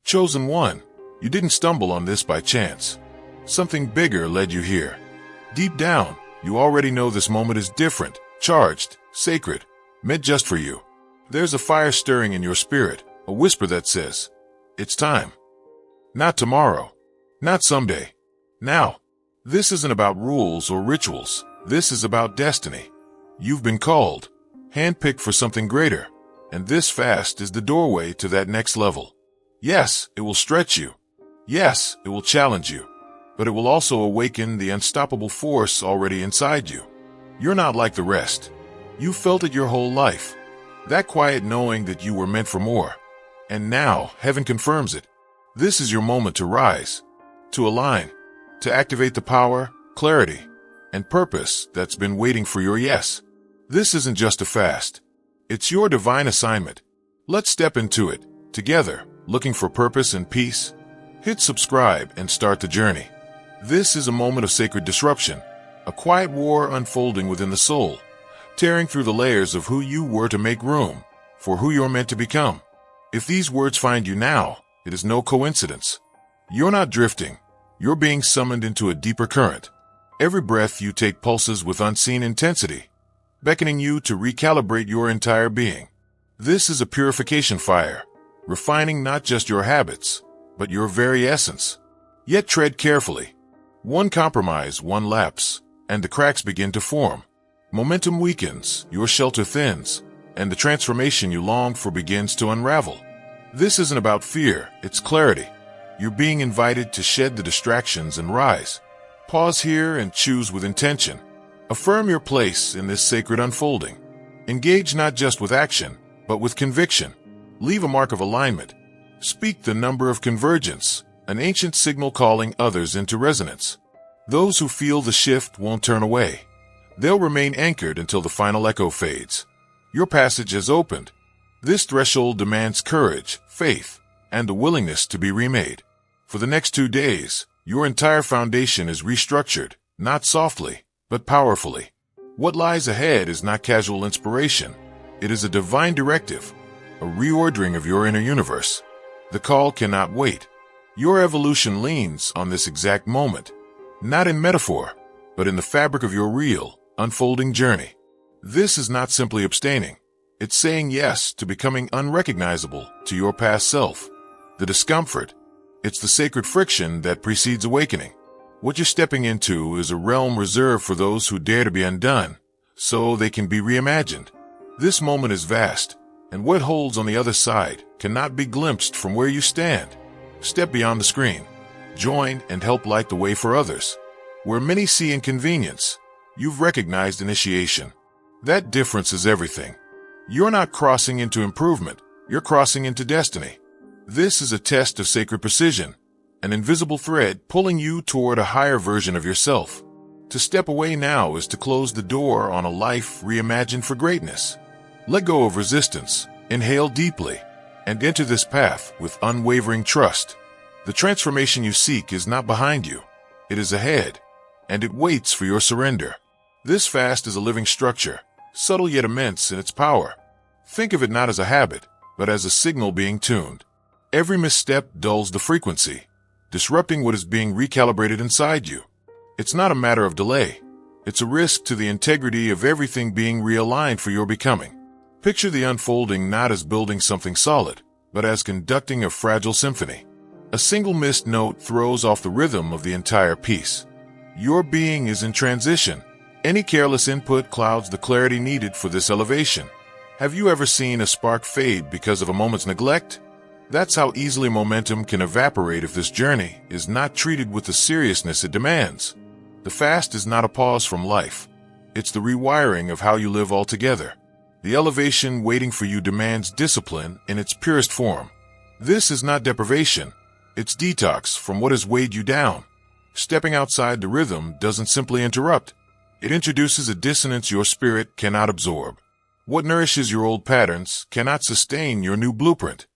Chosen one, you didn't stumble on this by chance. Something bigger led you here. Deep down, you already know this moment is different, charged, sacred, meant just for you. There's a fire stirring in your spirit, a whisper that says, it's time. Not tomorrow. Not someday. Now. This isn't about rules or rituals. This is about destiny. You've been called, handpicked for something greater, and this fast is the doorway to that next level. Yes, it will stretch you. Yes, it will challenge you. But it will also awaken the unstoppable force already inside you. You're not like the rest. You felt it your whole life. That quiet knowing that you were meant for more. And now, heaven confirms it. This is your moment to rise, to align, to activate the power, clarity, and purpose that's been waiting for your yes. This isn't just a fast. It's your divine assignment. Let's step into it, together, looking for purpose and peace. Hit subscribe and start the journey. This is a moment of sacred disruption, a quiet war unfolding within the soul, tearing through the layers of who you were to make room for who you're meant to become. If these words find you now, it is no coincidence. You're not drifting. You're being summoned into a deeper current. Every breath you take pulses with unseen intensity, beckoning you to recalibrate your entire being. This is a purification fire, refining not just your habits, but your very essence. Yet tread carefully. One compromise, one lapse, and the cracks begin to form. Momentum weakens, your shelter thins, and the transformation you long for begins to unravel. This isn't about fear, it's clarity. You're being invited to shed the distractions and rise. Pause here and choose with intention. Affirm your place in this sacred unfolding. Engage not just with action, but with conviction. Leave a mark of alignment. Speak the number of convergence, an ancient signal calling others into resonance. Those who feel the shift won't turn away. They'll remain anchored until the final echo fades. Your passage has opened. This threshold demands courage, faith, and the willingness to be remade. For the next 2 days, your entire foundation is restructured, not softly, but powerfully. What lies ahead is not casual inspiration. It is a divine directive, a reordering of your inner universe. The call cannot wait. Your evolution leans on this exact moment, not in metaphor, but in the fabric of your real, unfolding journey. This is not simply abstaining. It's saying yes to becoming unrecognizable to your past self. The discomfort, it's the sacred friction that precedes awakening. What you're stepping into is a realm reserved for those who dare to be undone, so they can be reimagined. This moment is vast, and what holds on the other side cannot be glimpsed from where you stand. Step beyond the screen. Join and help light the way for others. Where many see inconvenience, you've recognized initiation. That difference is everything. You're not crossing into improvement, you're crossing into destiny. This is a test of sacred precision, an invisible thread pulling you toward a higher version of yourself. To step away now is to close the door on a life reimagined for greatness. Let go of resistance, inhale deeply, and enter this path with unwavering trust. The transformation you seek is not behind you. It is ahead, and it waits for your surrender. This fast is a living structure, subtle yet immense in its power. Think of it not as a habit, but as a signal being tuned. Every misstep dulls the frequency, disrupting what is being recalibrated inside you. It's not a matter of delay. It's a risk to the integrity of everything being realigned for your becoming. Picture the unfolding not as building something solid, but as conducting a fragile symphony. A single missed note throws off the rhythm of the entire piece. Your being is in transition. Any careless input clouds the clarity needed for this elevation. Have you ever seen a spark fade because of a moment's neglect? That's how easily momentum can evaporate if this journey is not treated with the seriousness it demands. The fast is not a pause from life. It's the rewiring of how you live altogether. The elevation waiting for you demands discipline in its purest form. This is not deprivation. It's detox from what has weighed you down. Stepping outside the rhythm doesn't simply interrupt. It introduces a dissonance your spirit cannot absorb. What nourishes your old patterns cannot sustain your new blueprint.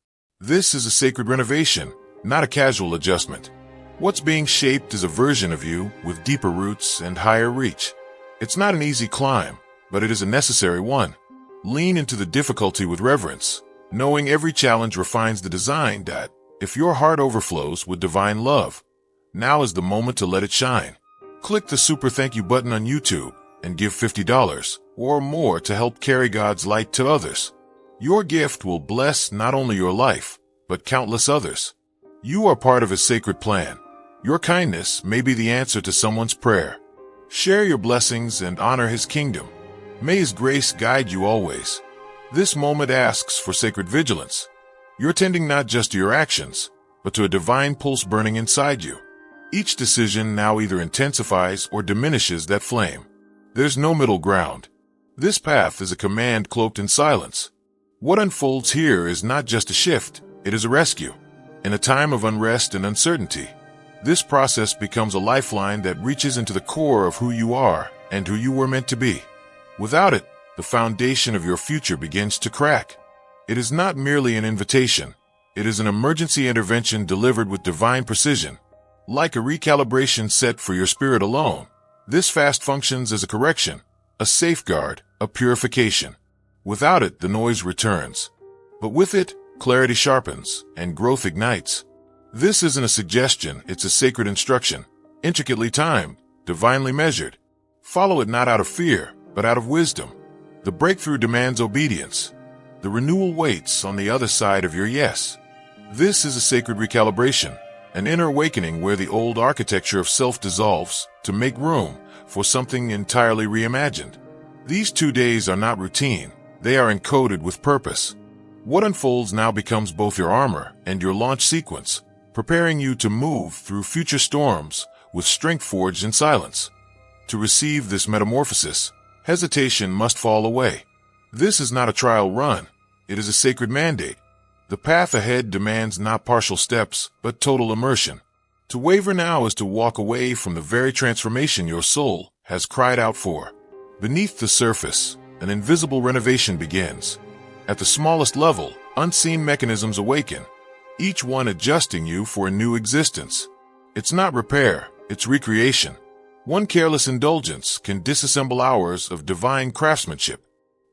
This is a sacred renovation, not a casual adjustment. What's being shaped is a version of you with deeper roots and higher reach. It's not an easy climb, but it is a necessary one. Lean into the difficulty with reverence, knowing every challenge refines the design that If your heart overflows with divine love, now is the moment to let it shine. Click the super thank you button on YouTube and give $50 or more to help carry God's light to others. Your gift will bless not only your life, but countless others. You are part of His sacred plan. Your kindness may be the answer to someone's prayer. Share your blessings and honor His kingdom. May His grace guide you always. This moment asks for sacred vigilance. You're tending not just to your actions, but to a divine pulse burning inside you. Each decision now either intensifies or diminishes that flame. There's no middle ground. This path is a command cloaked in silence. What unfolds here is not just a shift, it is a rescue. In a time of unrest and uncertainty, this process becomes a lifeline that reaches into the core of who you are and who you were meant to be. Without it, the foundation of your future begins to crack. It is not merely an invitation. It is an emergency intervention delivered with divine precision. Like a recalibration set for your spirit alone, this fast functions as a correction, a safeguard, a purification. Without it, the noise returns. But with it, clarity sharpens and growth ignites. This isn't a suggestion, it's a sacred instruction, intricately timed, divinely measured. Follow it not out of fear, but out of wisdom. The breakthrough demands obedience. The renewal waits on the other side of your yes. This is a sacred recalibration, an inner awakening where the old architecture of self dissolves to make room for something entirely reimagined. These 2 days are not routine, they are encoded with purpose. What unfolds now becomes both your armor and your launch sequence, preparing you to move through future storms with strength forged in silence. To receive this metamorphosis, hesitation must fall away. This is not a trial run, it is a sacred mandate. The path ahead demands not partial steps, but total immersion. To waver now is to walk away from the very transformation your soul has cried out for. Beneath the surface, an invisible renovation begins. At the smallest level, unseen mechanisms awaken, each one adjusting you for a new existence. It's not repair, it's recreation. One careless indulgence can disassemble hours of divine craftsmanship.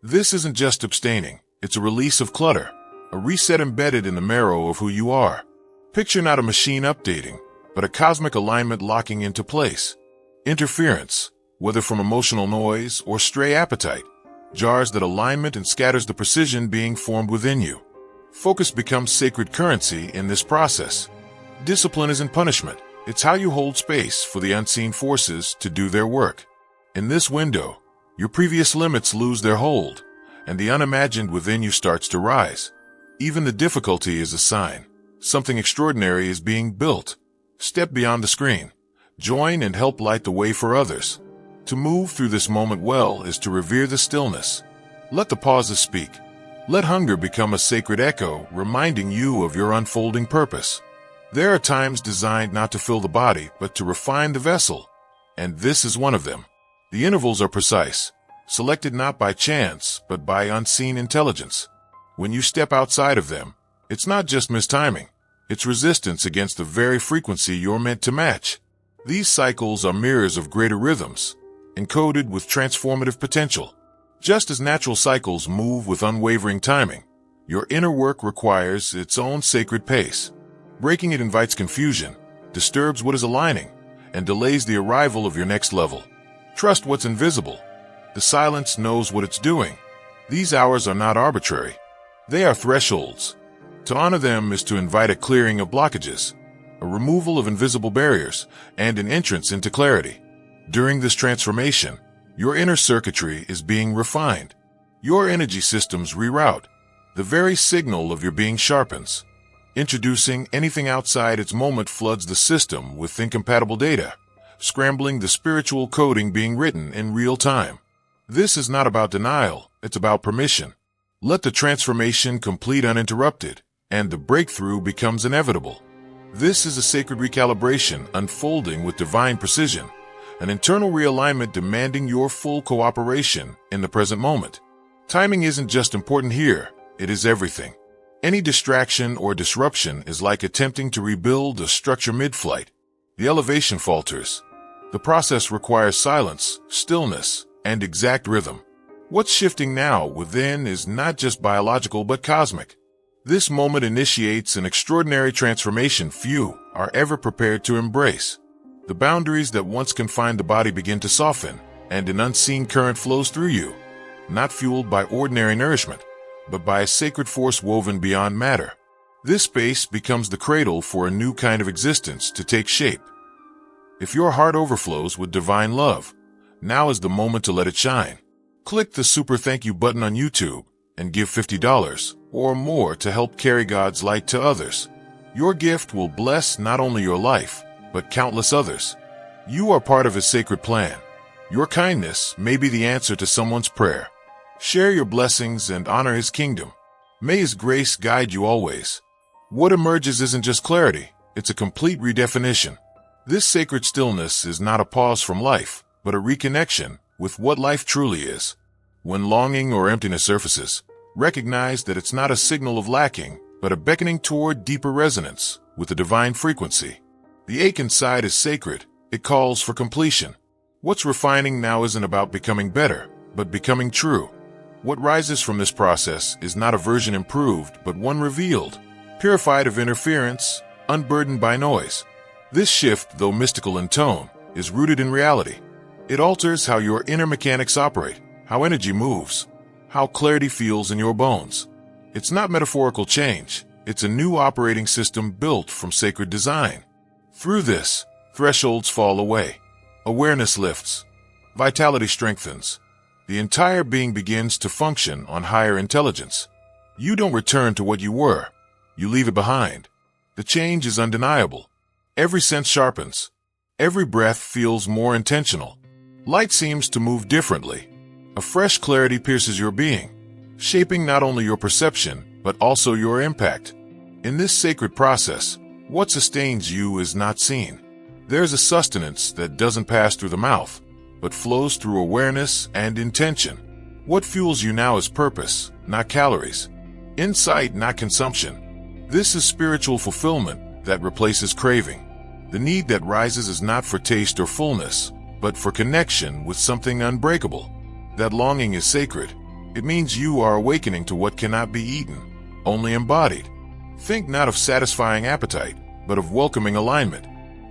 This isn't just abstaining, it's a release of clutter, a reset embedded in the marrow of who you are. Picture not a machine updating, but a cosmic alignment locking into place. Interference, whether from emotional noise or stray appetite, jars that alignment and scatters the precision being formed within you. Focus becomes sacred currency in this process. Discipline isn't punishment, it's how you hold space for the unseen forces to do their work. In this window, your previous limits lose their hold, and the unimagined within you starts to rise. Even the difficulty is a sign. Something extraordinary is being built. Step beyond the screen. Join and help light the way for others. To move through this moment well is to revere the stillness. Let the pauses speak. Let hunger become a sacred echo, reminding you of your unfolding purpose. There are times designed not to fill the body, but to refine the vessel. And this is one of them. The intervals are precise, selected not by chance, but by unseen intelligence. When you step outside of them, it's not just mistiming. It's resistance against the very frequency you're meant to match. These cycles are mirrors of greater rhythms, encoded with transformative potential. Just as natural cycles move with unwavering timing, your inner work requires its own sacred pace. Breaking it invites confusion, disturbs what is aligning, and delays the arrival of your next level. Trust what's invisible. The silence knows what it's doing. These hours are not arbitrary. They are thresholds. To honor them is to invite a clearing of blockages, a removal of invisible barriers, and an entrance into clarity. During this transformation, your inner circuitry is being refined. Your energy systems reroute. The very signal of your being sharpens. Introducing anything outside its moment floods the system with incompatible data, scrambling the spiritual coding being written in real time. This is not about denial, it's about permission. Let the transformation complete uninterrupted, and the breakthrough becomes inevitable. This is a sacred recalibration unfolding with divine precision, an internal realignment demanding your full cooperation in the present moment. Timing isn't just important here, it is everything. Any distraction or disruption is like attempting to rebuild a structure mid-flight. The elevation falters. The process requires silence, stillness, and exact rhythm. What's shifting now within is not just biological but cosmic. This moment initiates an extraordinary transformation few are ever prepared to embrace. The boundaries that once confined the body begin to soften, and an unseen current flows through you, not fueled by ordinary nourishment, but by a sacred force woven beyond matter. This space becomes the cradle for a new kind of existence to take shape. If your heart overflows with divine love, now is the moment to let it shine. Click the super thank you button on YouTube and give $50 or more to help carry God's light to others. Your gift will bless not only your life, but countless others. You are part of His sacred plan. Your kindness may be the answer to someone's prayer. Share your blessings and honor His kingdom. May His grace guide you always. What emerges isn't just clarity, it's a complete redefinition. This sacred stillness is not a pause from life, but a reconnection with what life truly is. When longing or emptiness surfaces, recognize that it's not a signal of lacking, but a beckoning toward deeper resonance with the divine frequency. The ache inside is sacred. It calls for completion. What's refining now isn't about becoming better, but becoming true. What rises from this process is not a version improved, but one revealed, purified of interference, unburdened by noise. This shift, though mystical in tone, is rooted in reality. It alters how your inner mechanics operate, how energy moves, how clarity feels in your bones. It's not metaphorical change. It's a new operating system built from sacred design. Through this, thresholds fall away. Awareness lifts. Vitality strengthens. The entire being begins to function on higher intelligence. You don't return to what you were. You leave it behind. The change is undeniable. Every sense sharpens. Every breath feels more intentional. Light seems to move differently. A fresh clarity pierces your being, shaping not only your perception, but also your impact. In this sacred process, what sustains you is not seen. There's a sustenance that doesn't pass through the mouth, but flows through awareness and intention. What fuels you now is purpose, not calories. Insight, not consumption. This is spiritual fulfillment that replaces craving. The need that rises is not for taste or fullness, but for connection with something unbreakable. That longing is sacred. It means you are awakening to what cannot be eaten, only embodied. Think not of satisfying appetite, but of welcoming alignment.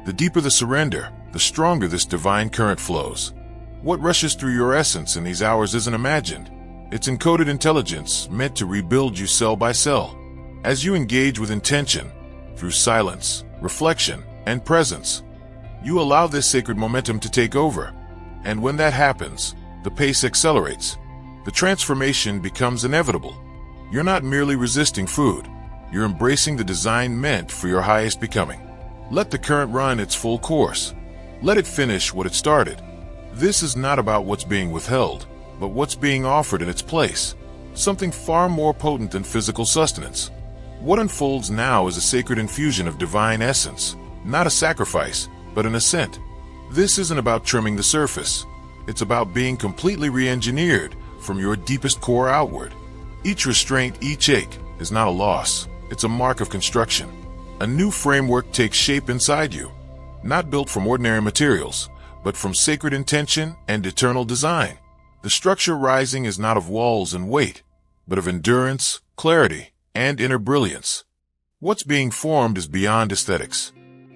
The deeper the surrender, the stronger this divine current flows. What rushes through your essence in these hours isn't imagined. It's encoded intelligence meant to rebuild you cell by cell. As you engage with intention, through silence, reflection, and presence, you allow this sacred momentum to take over. And when that happens, the pace accelerates. The transformation becomes inevitable. You're not merely resisting food. You're embracing the design meant for your highest becoming. Let the current run its full course. Let it finish what it started. This is not about what's being withheld, but what's being offered in its place. Something far more potent than physical sustenance. What unfolds now is a sacred infusion of divine essence, not a sacrifice, but an ascent. This isn't about trimming the surface. It's about being completely re-engineered from your deepest core outward. Each restraint, each ache, is not a loss. It's a mark of construction. A new framework takes shape inside you, not built from ordinary materials, but from sacred intention and eternal design. The structure rising is not of walls and weight, but of endurance, clarity, and inner brilliance. What's being formed is beyond aesthetics.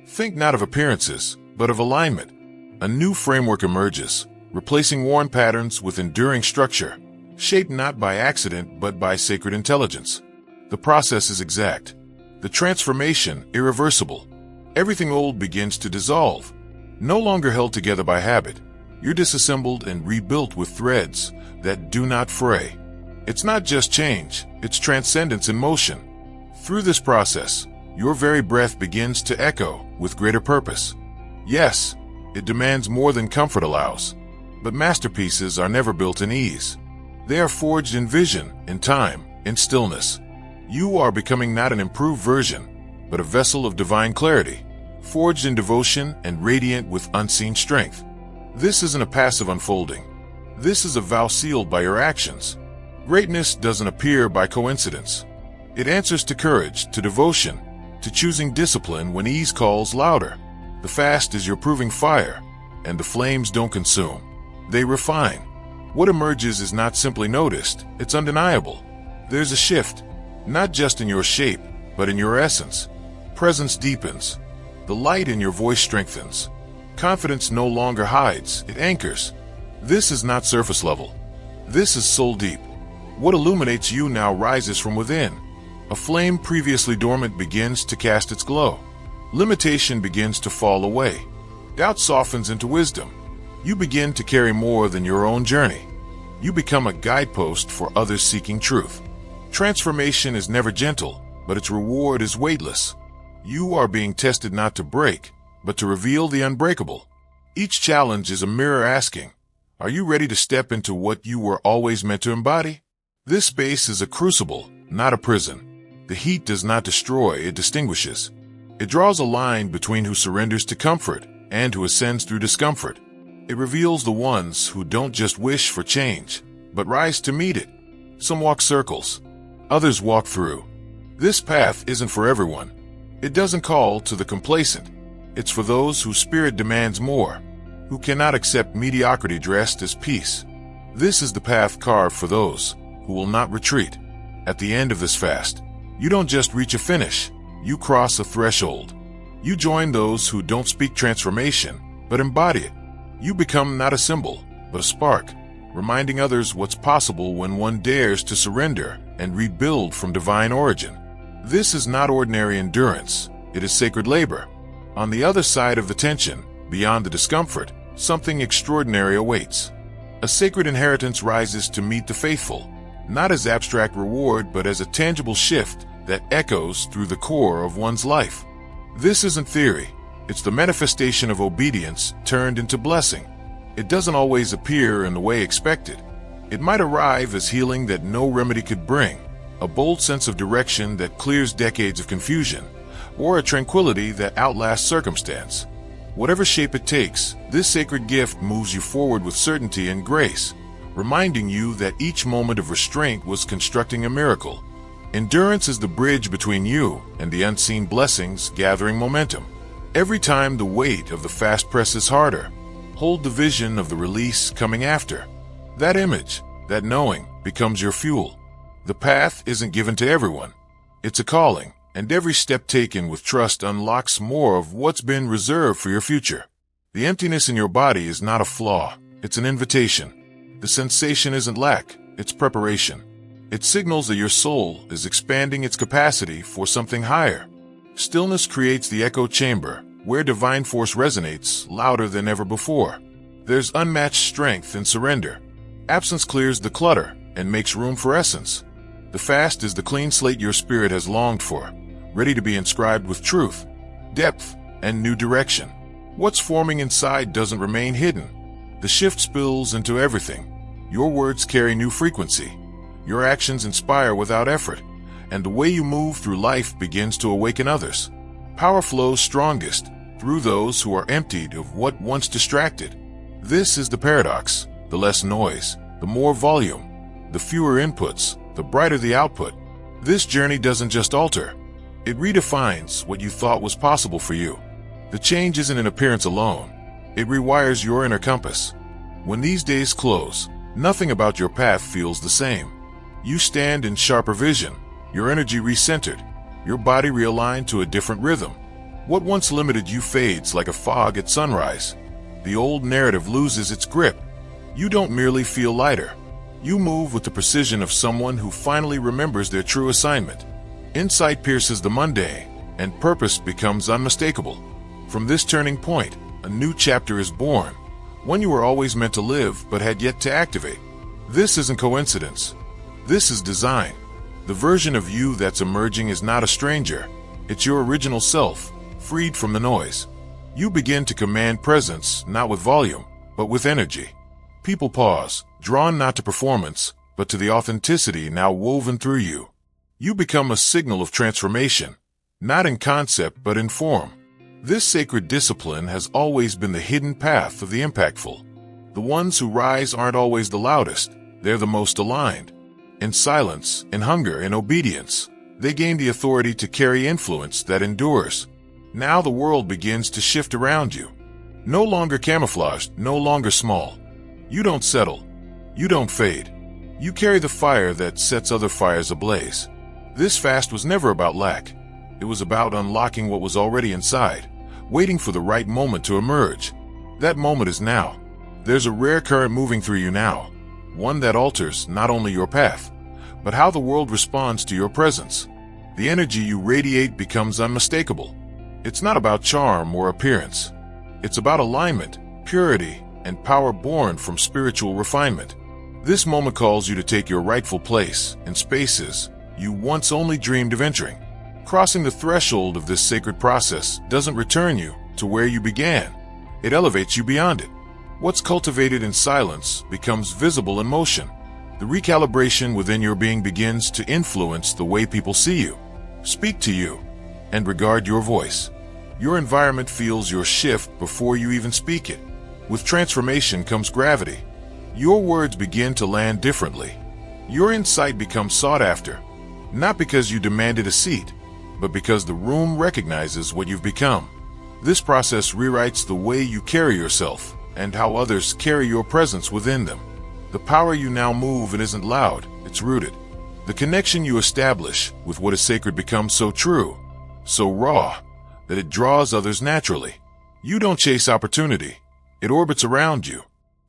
Think not of appearances, but of alignment. A new framework emerges, replacing worn patterns with enduring structure, shaped not by accident but by sacred intelligence. The process is exact. The transformation irreversible. Everything old begins to dissolve. No longer held together by habit, you're disassembled and rebuilt with threads that do not fray. It's not just change, it's transcendence in motion. Through this process, your very breath begins to echo with greater purpose. Yes, it demands more than comfort allows, but masterpieces are never built in ease. They are forged in vision, in time, in stillness. You are becoming not an improved version, but a vessel of divine clarity, forged in devotion and radiant with unseen strength. This isn't a passive unfolding. This is a vow sealed by your actions. Greatness doesn't appear by coincidence. It answers to courage, to devotion, to choosing discipline when ease calls louder. The fast is your proving fire, and the flames don't consume. They refine. What emerges is not simply noticed, it's undeniable. There's a shift. not just in your shape, but in your essence. Presence deepens. The light in your voice strengthens. Confidence no longer hides, it anchors. This is not surface level. This is soul deep. What illuminates you now rises from within. A flame previously dormant begins to cast its glow. Limitation begins to fall away. Doubt softens into wisdom. You begin to carry more than your own journey. You become a guidepost for others seeking truth. Transformation is never gentle, but its reward is weightless. You are being tested not to break, but to reveal the unbreakable. Each challenge is a mirror asking, are you ready to step into what you were always meant to embody? This space is a crucible, not a prison. The heat does not destroy, it distinguishes. It draws a line between who surrenders to comfort and who ascends through discomfort. It reveals the ones who don't just wish for change, but rise to meet it. Some walk circles, others walk through. This path isn't for everyone. It doesn't call to the complacent. It's for those whose spirit demands more, who cannot accept mediocrity dressed as peace. This is the path carved for those who will not retreat. At the end of this fast, you don't just reach a finish, you cross a threshold. You join those who don't speak transformation, but embody it. You become not a symbol, but a spark, reminding others what's possible when one dares to surrender and rebuild from divine origin. This is not ordinary endurance, it is sacred labor. On the other side of the tension, beyond the discomfort, something extraordinary awaits. A sacred inheritance rises to meet the faithful, not as abstract reward but as a tangible shift that echoes through the core of one's life. This isn't theory, it's the manifestation of obedience turned into blessing. It doesn't always appear in the way expected. It might arrive as healing that no remedy could bring, a bold sense of direction that clears decades of confusion, or a tranquility that outlasts circumstance. Whatever shape it takes, this sacred gift moves you forward with certainty and grace, reminding you that each moment of restraint was constructing a miracle. Endurance is the bridge between you and the unseen blessings gathering momentum. Every time the weight of the fast presses harder, hold the vision of the release coming after. That image, that knowing, becomes your fuel. The path isn't given to everyone. It's a calling, and every step taken with trust unlocks more of what's been reserved for your future. The emptiness in your body is not a flaw, it's an invitation. The sensation isn't lack, it's preparation. It signals that your soul is expanding its capacity for something higher. Stillness creates the echo chamber, where divine force resonates louder than ever before. There's unmatched strength in surrender. Absence clears the clutter and makes room for essence. The fast is the clean slate your spirit has longed for, ready to be inscribed with truth, depth, and new direction. What's forming inside doesn't remain hidden. The shift spills into everything. Your words carry new frequency. Your actions inspire without effort, and the way you move through life begins to awaken others. Power flows strongest through those who are emptied of what once distracted. This is the paradox. The less noise, the more volume. The fewer inputs, the brighter the output. This journey doesn't just alter. It redefines what you thought was possible for you. The change isn't in appearance alone. It rewires your inner compass. When these days close, nothing about your path feels the same. You stand in sharper vision, your energy recentered, your body realigned to a different rhythm. What once limited you fades like a fog at sunrise. The old narrative loses its grip. You don't merely feel lighter. You move with the precision of someone who finally remembers their true assignment. Insight pierces the mundane, and purpose becomes unmistakable. From this turning point, a new chapter is born, one you were always meant to live but had yet to activate. This isn't coincidence. This is design. The version of you that's emerging is not a stranger. It's your original self, freed from the noise. You begin to command presence, not with volume, but with energy. People pause, drawn not to performance, but to the authenticity now woven through you. You become a signal of transformation, not in concept but in form. This sacred discipline has always been the hidden path of the impactful. The ones who rise aren't always the loudest, they're the most aligned. In silence, in hunger, in obedience, they gain the authority to carry influence that endures. Now the world begins to shift around you. No longer camouflaged, no longer small. You don't settle. You don't fade. You carry the fire that sets other fires ablaze. This fast was never about lack. It was about unlocking what was already inside, waiting for the right moment to emerge. That moment is now. There's a rare current moving through you now, one that alters not only your path, but how the world responds to your presence. The energy you radiate becomes unmistakable. It's not about charm or appearance. It's about alignment, purity, and power born from spiritual refinement. This moment calls you to take your rightful place in spaces you once only dreamed of entering. Crossing the threshold of this sacred process doesn't return you to where you began. It elevates you beyond it. What's cultivated in silence becomes visible in motion. The recalibration within your being begins to influence the way people see you, speak to you, and regard your voice. Your environment feels your shift before you even speak it. With transformation comes gravity. Your words begin to land differently. Your insight becomes sought after, not because you demanded a seat, but because the room recognizes what you've become. This process rewrites the way you carry yourself and how others carry your presence within them. The power you now move in isn't loud, it's rooted. The connection you establish with what is sacred becomes so true, so raw, that it draws others naturally. You don't chase opportunity, it orbits around you.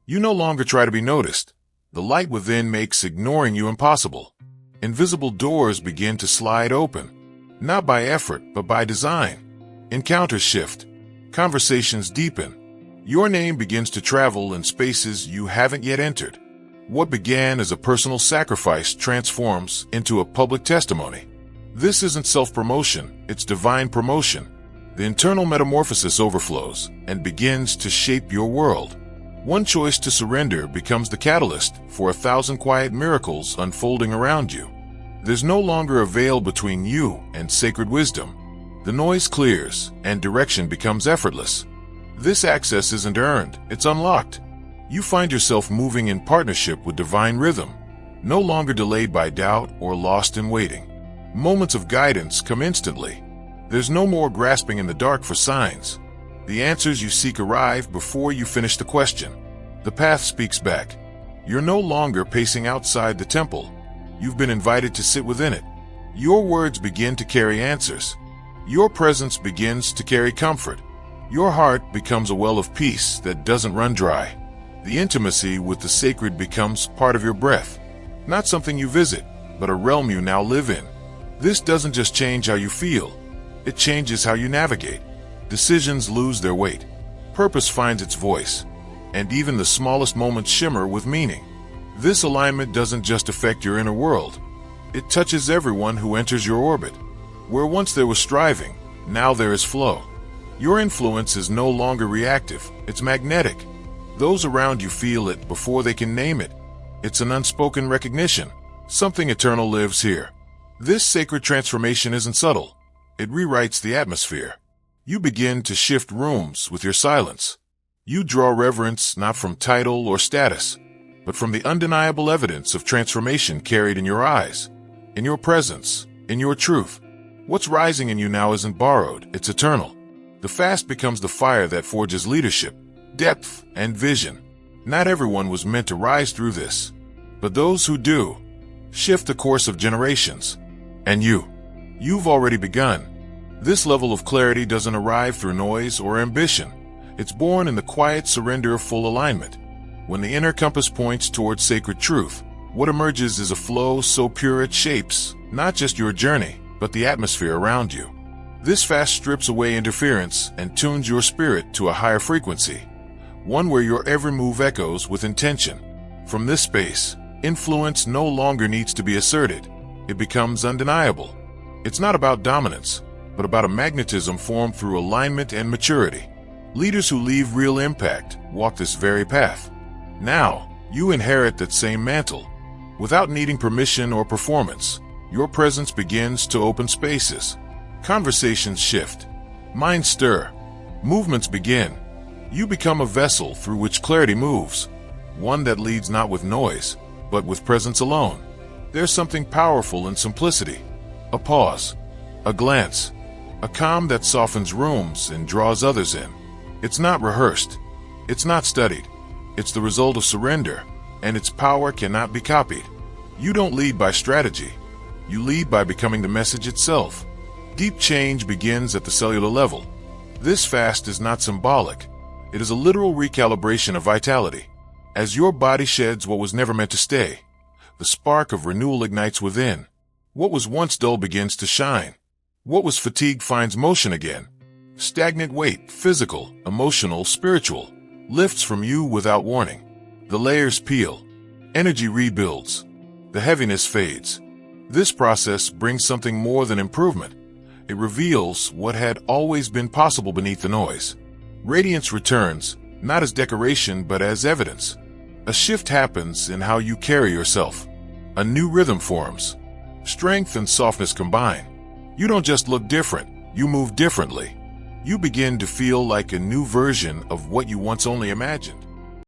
You no longer try to be noticed. The light within makes ignoring you impossible. Invisible doors begin to slide open, not by effort, but by design. Encounters shift. Conversations deepen. Your name begins to travel in spaces you haven't yet entered. What began as a personal sacrifice transforms into a public testimony. This isn't self-promotion, it's divine promotion. The internal metamorphosis overflows and begins to shape your world. One choice to surrender becomes the catalyst for 1,000 quiet miracles unfolding around you. There's no longer a veil between you and sacred wisdom. The noise clears and direction becomes effortless. This access isn't earned, it's unlocked. You find yourself moving in partnership with divine rhythm, no longer delayed by doubt or lost in waiting. Moments of guidance come instantly. There's no more grasping in the dark for signs. The answers you seek arrive before you finish the question. The path speaks back. You're no longer pacing outside the temple. You've been invited to sit within it. Your words begin to carry answers. Your presence begins to carry comfort. Your heart becomes a well of peace that doesn't run dry. The intimacy with the sacred becomes part of your breath. Not something you visit, but a realm you now live in. This doesn't just change how you feel. It changes how you navigate. Decisions lose their weight. Purpose finds its voice. And even the smallest moments shimmer with meaning. This alignment doesn't just affect your inner world. It touches everyone who enters your orbit. Where once there was striving, now there is flow. Your influence is no longer reactive, it's magnetic. Those around you feel it before they can name it. It's an unspoken recognition. Something eternal lives here. This sacred transformation isn't subtle. It rewrites the atmosphere. You begin to shift rooms with your silence. You draw reverence not from title or status, but from the undeniable evidence of transformation carried in your eyes, in your presence, in your truth. What's rising in you now isn't borrowed, it's eternal. The fast becomes the fire that forges leadership, depth, and vision. Not everyone was meant to rise through this, but those who do, shift the course of generations. And you've already begun. This level of clarity doesn't arrive through noise or ambition. It's born in the quiet surrender of full alignment. When the inner compass points towards sacred truth, what emerges is a flow so pure it shapes not just your journey, but the atmosphere around you. This fast strips away interference and tunes your spirit to a higher frequency, one where your every move echoes with intention. From this space, influence no longer needs to be asserted. It becomes undeniable. It's not about dominance, but about a magnetism formed through alignment and maturity. Leaders who leave real impact walk this very path. Now, you inherit that same mantle. Without needing permission or performance, your presence begins to open spaces. Conversations shift. Minds stir. Movements begin. You become a vessel through which clarity moves. One that leads not with noise, but with presence alone. There's something powerful in simplicity. A pause. A glance. A calm that softens rooms and draws others in. It's not rehearsed. It's not studied. It's the result of surrender, and its power cannot be copied. You don't lead by strategy. You lead by becoming the message itself. Deep change begins at the cellular level. This fast is not symbolic. It is a literal recalibration of vitality. As your body sheds what was never meant to stay, the spark of renewal ignites within. What was once dull begins to shine. What was fatigued finds motion again. Stagnant weight, physical, emotional, spiritual, lifts from you without warning. The layers peel. Energy rebuilds. The heaviness fades. This process brings something more than improvement. It reveals what had always been possible beneath the noise. Radiance returns, not as decoration but as evidence. A shift happens in how you carry yourself. A new rhythm forms. Strength and softness combine. You don't just look different, you move differently. You begin to feel like a new version of what you once only imagined.